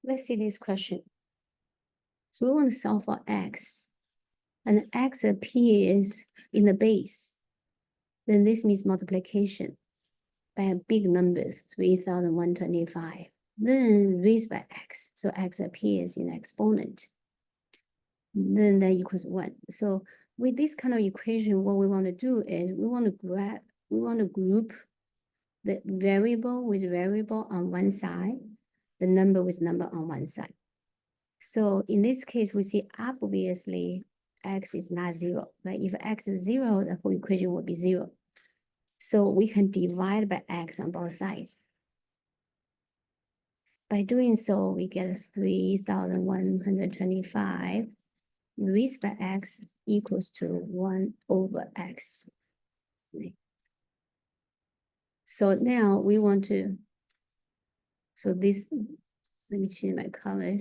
let's see this question. So we want to solve for x, and x appears in the base. Then this means multiplication by a big number, 3,125. Then raised by x, so x appears in the exponent. Then that equals 1. So with this kind of equation, what we want to do is we want to group the variable with variable on one side, the number with number on one side. So in this case, we see obviously x is not 0, right? If x is 0, the whole equation will be 0. So we can divide by x on both sides. By doing so, we get 3,125 raised by x equals to 1 over x. So now we want to, so this, let me change my color.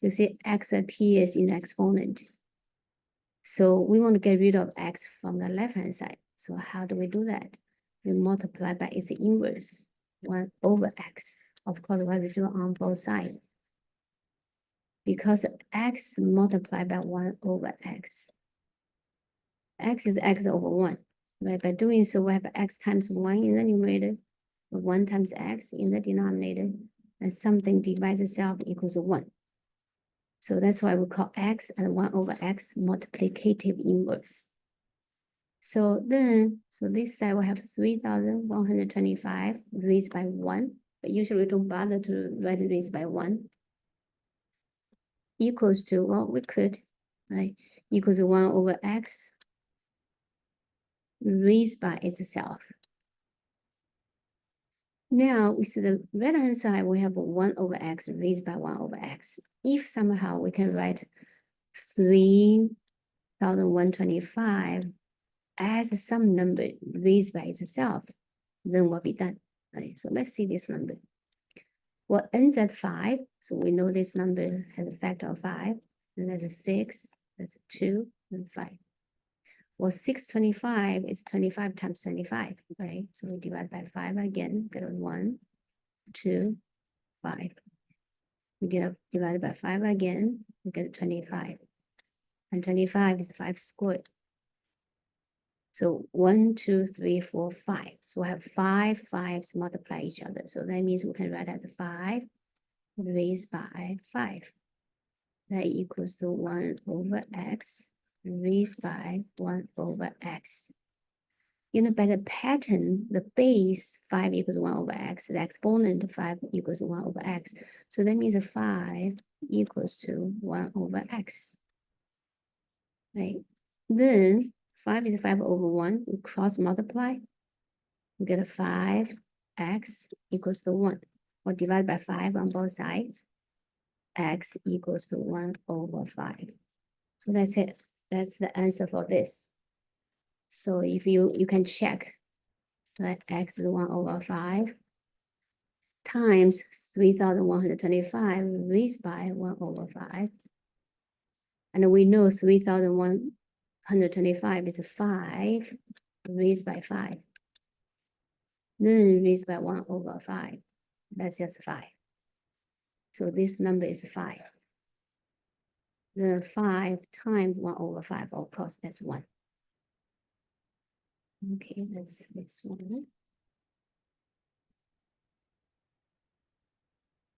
You see x appears in the exponent. So we want to get rid of x from the left-hand side. So how do we do that? We multiply by its inverse, 1 over x. Of course, we have to do it on both sides. Because x multiplied by 1 over x. X is x over 1. Right? By doing so, we have x times 1 in the numerator, 1 times x in the denominator, and something divides itself equals 1. So that's why we call x and 1 over x multiplicative inverse. So then, so this side will have 3,125 raised by 1, but usually we don't bother to write it raised by 1. Equals to, well, we could, right? Equals to 1 over x raised by itself. Now we see the right-hand side, we have 1 over x raised by 1 over x. If somehow we can write 3,125 as some number raised by itself, then we'll be done, right? So let's see this number. Well, ends at 5, so we know this number has a factor of 5, and that's a 6, that's a 2, and 5. Well, 625 is 25 times 25, right? So we divide by 5 again, get a 1, 2, 5. We divide by 5 again, we get a 25. And 25 is 5 squared. So 1, 2, 3, 4, 5. So we have 5 5s multiply each other. So that means we can write as 5 raised by 5. That equals to 1 over x raised by 1 over x. You know, by the pattern, the base 5 equals 1 over x, the exponent 5 equals 1 over x. So that means 5 equals to 1 over x. Right? Then 5 is 5 over 1. We cross multiply. We get a 5x equals to 1. Or divide by 5 on both sides. X equals to 1 over 5. So that's it. That's the answer for this. So if you can check that x is 1 over 5 times 3,125 raised by 1 over 5. And we know 3,125 is 5 raised by 5. Then raised by 1 over 5. That's just 5. So this number is 5. The 5 times 1 over 5, of course, that's 1. Okay, that's this one.